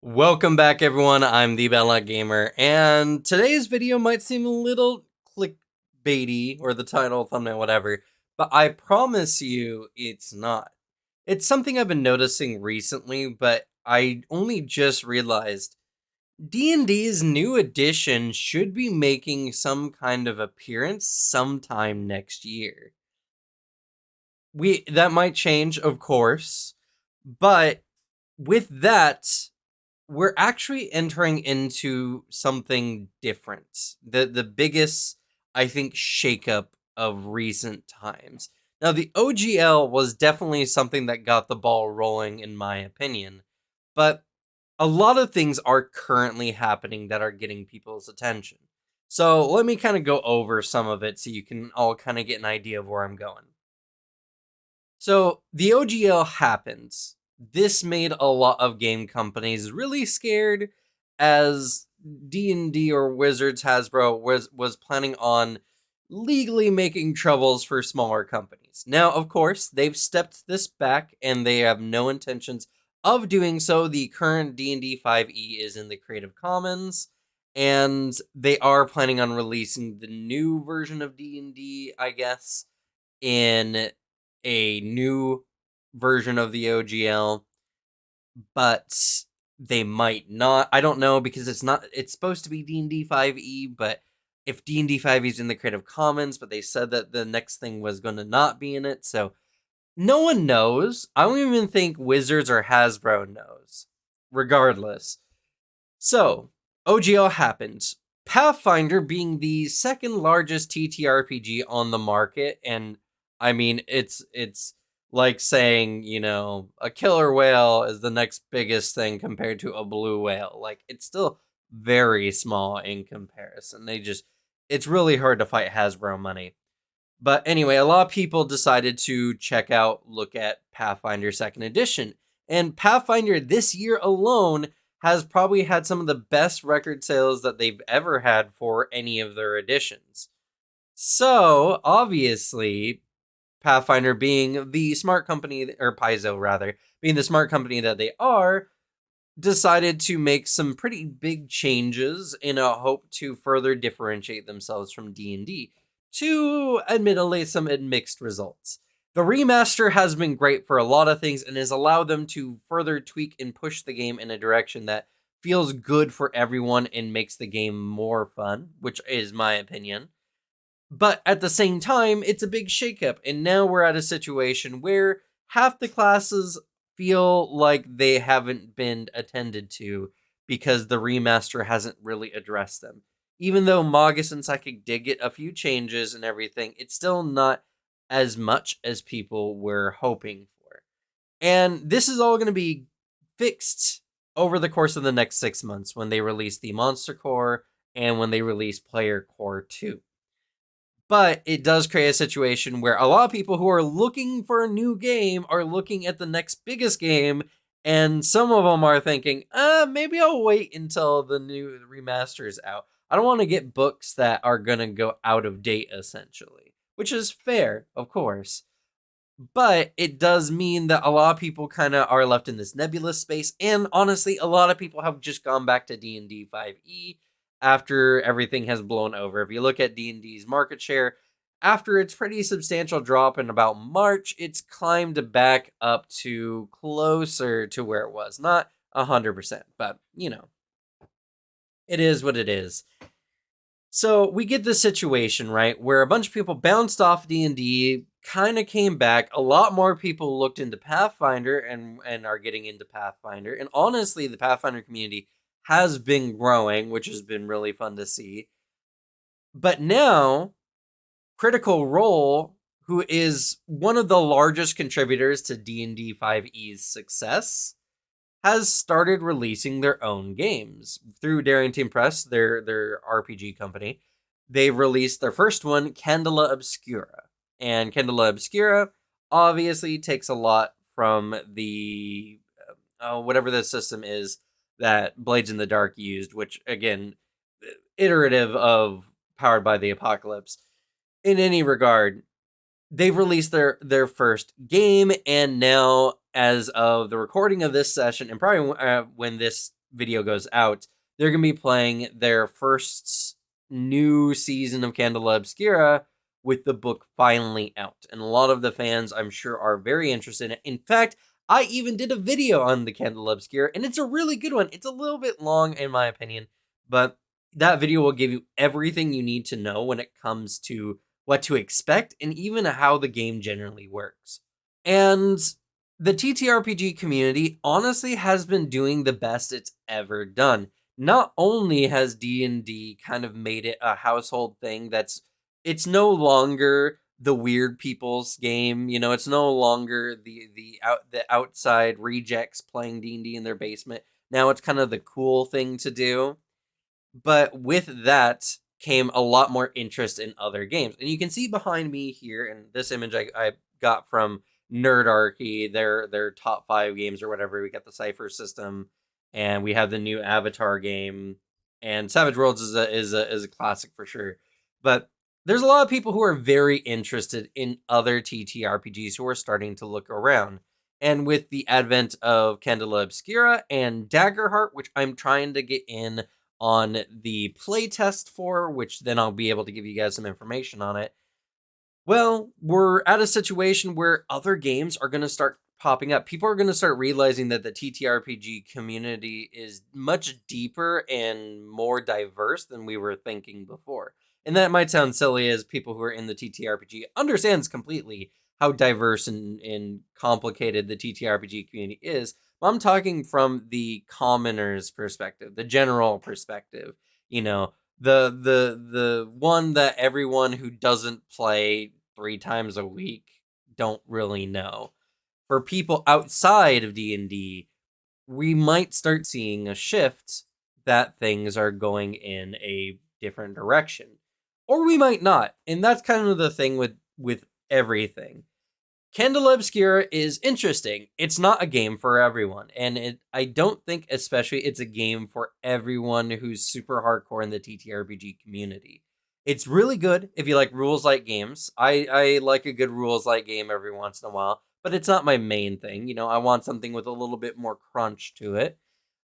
Welcome back, everyone. I'm the Bella Gamer, and today's video might seem a little clickbaity, or the title, thumbnail, whatever, but I promise you it's not. It's something I've been noticing recently, but I only just realized D&D's new edition should be making some kind of appearance sometime next year. That might change, of course, but with that, we're actually entering into something different. The biggest, I think, shakeup of recent times. Now, the OGL was definitely something that got the ball rolling, in my opinion, but a lot of things are currently happening that are getting people's attention. So let me kind of go over some of it so you can all kind of get an idea of where I'm going. So the OGL happens. This made a lot of game companies really scared, as D&D or Wizards Hasbro was planning on legally making troubles for smaller companies. Now, of course, they've stepped this back and they have no intentions of doing so. The current D&D 5e is in the Creative Commons, and they are planning on releasing the new version of D&D, I guess, in a new version of the OGL, but they might not. I don't know, because it's supposed to be D&D 5e, but if D&D 5e is in the Creative Commons, but they said that the next thing was going to not be in it, so no one knows. I don't even think Wizards or Hasbro knows. Regardless. So, OGL happens. Pathfinder being the second largest TTRPG on the market, and I mean, it's like saying, a killer whale is the next biggest thing compared to a blue whale. Like, it's still very small in comparison. It's really hard to fight Hasbro money. But anyway, a lot of people decided to look at Pathfinder 2nd Edition. And Pathfinder this year alone has probably had some of the best record sales that they've ever had for any of their editions. So, obviously, Pathfinder being the smart company, or Paizo rather, being the smart company that they are, decided to make some pretty big changes in a hope to further differentiate themselves from D&D, to admittedly some mixed results. The remaster has been great for a lot of things and has allowed them to further tweak and push the game in a direction that feels good for everyone and makes the game more fun, which is my opinion. But at the same time, it's a big shakeup, and now we're at a situation where half the classes feel like they haven't been attended to because the remaster hasn't really addressed them. Even though Magus and Psychic did get a few changes and everything, it's still not as much as people were hoping for. And this is all going to be fixed over the course of the next 6 months when they release the Monster Core and when they release Player Core 2. But it does create a situation where a lot of people who are looking for a new game are looking at the next biggest game, and some of them are thinking, maybe I'll wait until the new remaster is out. I don't want to get books that are going to go out of date, essentially, which is fair, of course. But it does mean that a lot of people kind of are left in this nebulous space, and honestly, a lot of people have just gone back to D&D 5e after everything has blown over. If you look at D&D's market share, after its pretty substantial drop in about March, it's climbed back up to closer to where it was. Not 100%, but, it is what it is. So we get this situation, right, where a bunch of people bounced off D&D, kind of came back. A lot more people looked into Pathfinder and are getting into Pathfinder. And honestly, the Pathfinder community has been growing, which has been really fun to see. But now, Critical Role, who is one of the largest contributors to D&D 5e's success, has started releasing their own games through Darrington Press, their RPG company. They've released their first one, Candela Obscura. And Candela Obscura obviously takes a lot from the whatever the system is that Blades in the Dark used, which, again, iterative of Powered by the Apocalypse. In any regard, they've released their first game, and now, as of the recording of this session, and probably when this video goes out, they're going to be playing their first new season of Candela Obscura with the book finally out. And a lot of the fans, I'm sure, are very interested in it. In fact, I even did a video on the Candela Obscura, and it's a really good one. It's a little bit long, in my opinion, but that video will give you everything you need to know when it comes to what to expect and even how the game generally works. And the TTRPG community honestly has been doing the best it's ever done. Not only has D&D kind of made it a household thing it's no longer the weird people's game, it's no longer the outside rejects playing D&D in their basement. Now it's kind of the cool thing to do. But with that came a lot more interest in other games. And you can see behind me here, and this image I got from Nerdarchy, their top 5 games or whatever. We got the Cypher system, and we have the new Avatar game, and Savage Worlds is a classic for sure. But there's a lot of people who are very interested in other TTRPGs who are starting to look around. And with the advent of Candela Obscura and Daggerheart, which I'm trying to get in on the playtest for, which then I'll be able to give you guys some information on it. Well, we're at a situation where other games are going to start popping up. People are going to start realizing that the TTRPG community is much deeper and more diverse than we were thinking before. And that might sound silly, as people who are in the TTRPG understands completely how diverse and complicated the TTRPG community is. I'm talking from the commoner's perspective, the general perspective, the one that everyone who doesn't play 3 times a week don't really know. For people outside of D&D, we might start seeing a shift that things are going in a different direction. Or we might not. And that's kind of the thing with everything. Candela Obscura is interesting. It's not a game for everyone, and I don't think especially it's a game for everyone who's super hardcore in the TTRPG community. It's really good if you like rules-light games. I like a good rules-light game every once in a while, but it's not my main thing. I want something with a little bit more crunch to it.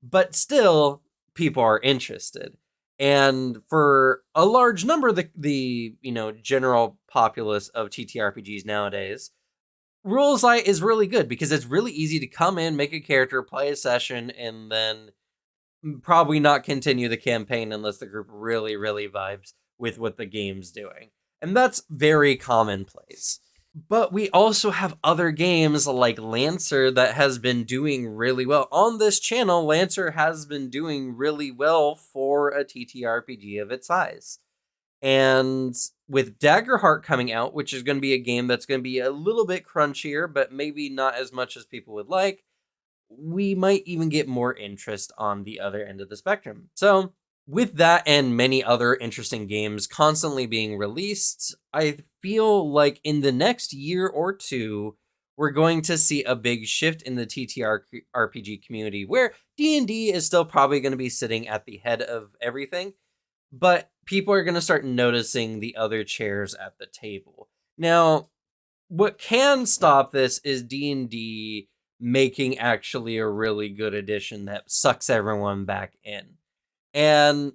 But still, people are interested. And for a large number of the general populace of TTRPGs nowadays, Rules Light is really good because it's really easy to come in, make a character, play a session, and then probably not continue the campaign unless the group really, really vibes with what the game's doing. And that's very commonplace. But we also have other games like Lancer that has been doing really well. On this channel, Lancer has been doing really well for a TTRPG of its size. And with Daggerheart coming out, which is going to be a game that's going to be a little bit crunchier, but maybe not as much as people would like, we might even get more interest on the other end of the spectrum. So, with that and many other interesting games constantly being released, I feel like in the next year or two, we're going to see a big shift in the TTRPG community, where D&D is still probably going to be sitting at the head of everything, but people are going to start noticing the other chairs at the table. Now, what can stop this is D&D making actually a really good edition that sucks everyone back in. And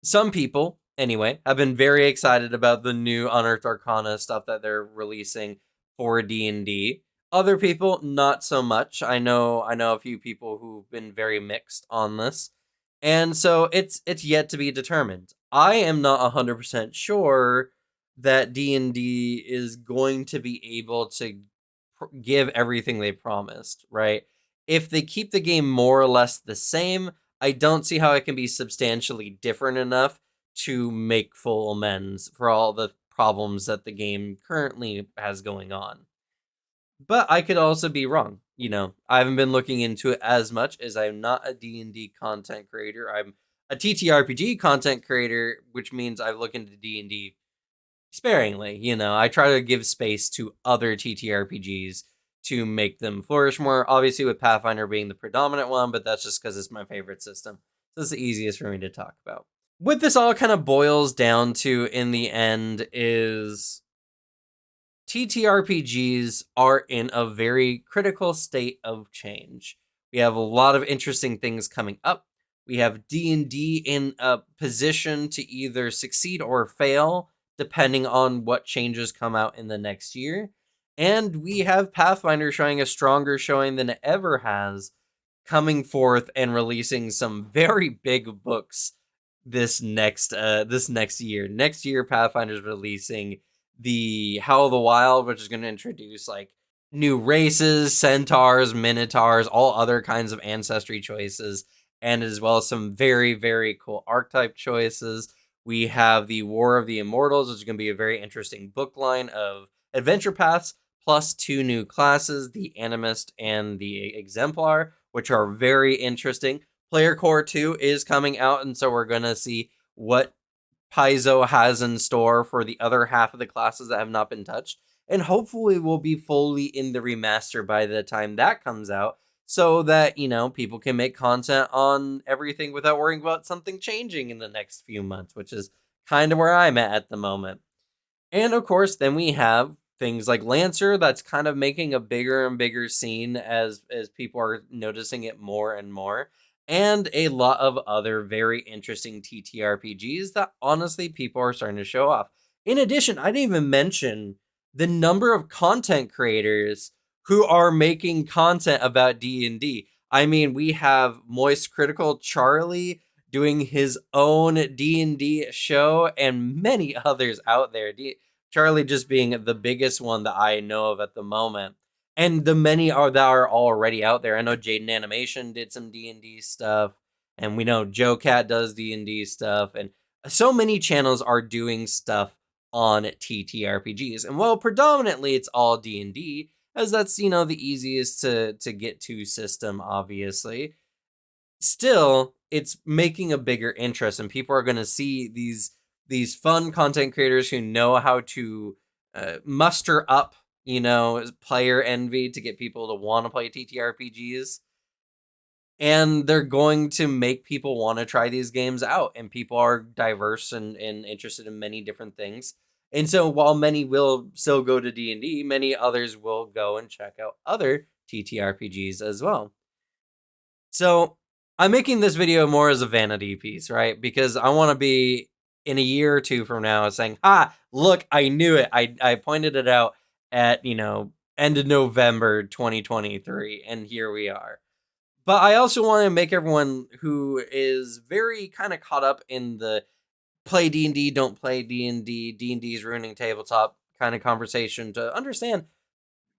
some people, anyway, have been very excited about the new Unearthed Arcana stuff that they're releasing for D&D. Other people, not so much. I know a few people who've been very mixed on this. And so it's yet to be determined. I am not 100% sure that D&D is going to be able to give everything they promised, right? If they keep the game more or less the same, I don't see how it can be substantially different enough to make full amends for all the problems that the game currently has going on. But I could also be wrong. I haven't been looking into it as much, as I'm not a D&D content creator. I'm a TTRPG content creator, which means I look into D&D sparingly. I try to give space to other TTRPGs to make them flourish more. Obviously, with Pathfinder being the predominant one, but that's just because it's my favorite system. So it's the easiest for me to talk about. What this all kind of boils down to in the end is TTRPGs are in a very critical state of change. We have a lot of interesting things coming up. We have D&D in a position to either succeed or fail, depending on what changes come out in the next year. And we have Pathfinder showing a stronger showing than it ever has, coming forth and releasing some very big books this next year. Next year, Pathfinder's releasing the Howl of the Wild, which is going to introduce like new races, centaurs, minotaurs, all other kinds of ancestry choices, and as well as some very, very cool archetype choices. We have the War of the Immortals, which is going to be a very interesting book line of adventure paths, plus 2 new classes, the Animist and the Exemplar, which are very interesting. Player Core 2 is coming out, and so we're going to see what Paizo has in store for the other half of the classes that have not been touched. And hopefully we'll be fully in the remaster by the time that comes out, so that, people can make content on everything without worrying about something changing in the next few months, which is kind of where I'm at the moment. And of course, then we have things like Lancer that's kind of making a bigger and bigger scene as people are noticing it more and more. And a lot of other very interesting TTRPGs that honestly people are starting to show off. In addition, I didn't even mention the number of content creators who are making content about D&D. I mean, we have Moist Critical Charlie doing his own D&D show, and many others out there. Charlie just being the biggest one that I know of at the moment. And the many that are already out there. I know Jaden Animation did some D&D stuff, and we know Joe Cat does D&D stuff, and so many channels are doing stuff on TTRPGs. And while predominantly it's all D&D, as that's, the easiest to get to system, obviously, still it's making a bigger interest, and people are going to see these fun content creators who know how to muster up, player envy to get people to want to play TTRPGs. And they're going to make people want to try these games out. And people are diverse and interested in many different things. And so while many will still go to D&D, many others will go and check out other TTRPGs as well. So I'm making this video more as a vanity piece, right? Because I want to be in a year or two from now saying, look, I knew it. I pointed it out at, end of November 2023, and here we are. But I also want to make everyone who is very kind of caught up in the play D&D, don't play D&D, D&D is ruining tabletop kind of conversation to understand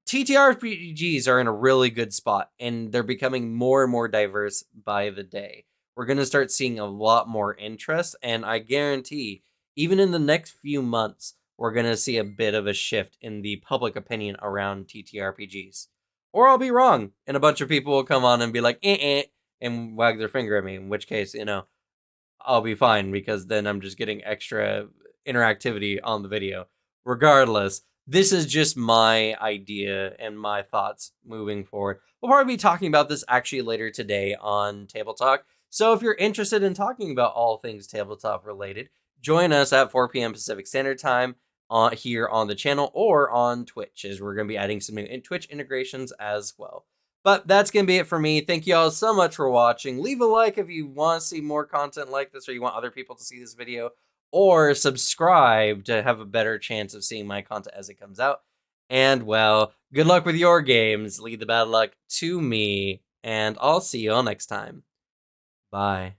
TTRPGs are in a really good spot, and they're becoming more and more diverse by the day. We're going to start seeing a lot more interest, and I guarantee, even in the next few months, we're going to see a bit of a shift in the public opinion around TTRPGs. Or I'll be wrong, and a bunch of people will come on and be like, and wag their finger at me, in which case, I'll be fine, because then I'm just getting extra interactivity on the video. Regardless, this is just my idea and my thoughts moving forward. We'll probably be talking about this actually later today on Table Talk. So if you're interested in talking about all things tabletop related, join us at 4 p.m. Pacific Standard Time here on the channel or on Twitch, as we're going to be adding some new Twitch integrations as well. But that's going to be it for me. Thank you all so much for watching. Leave a like if you want to see more content like this, or you want other people to see this video, or subscribe to have a better chance of seeing my content as it comes out. And, well, good luck with your games. Leave the bad luck to me, and I'll see you all next time. Bye.